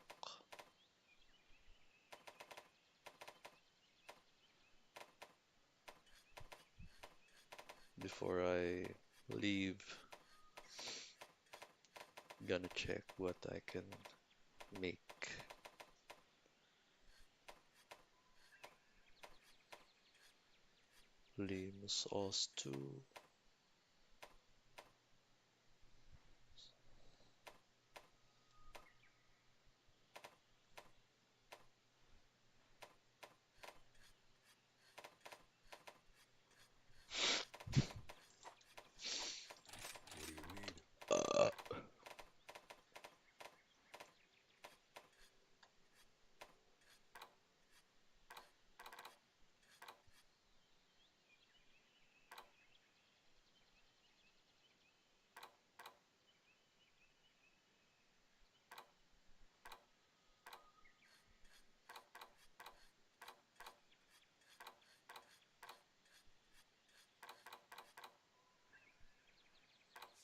Speaker 1: Before I leave, gonna check what I can make. Limbs os 2.
Speaker 4: What do you need?
Speaker 1: Uh,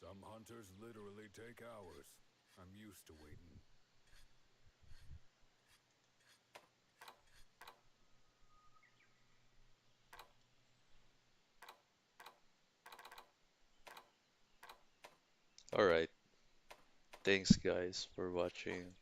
Speaker 4: Some hunters literally take hours. I'm used to waiting.
Speaker 1: Alright, thanks guys for watching.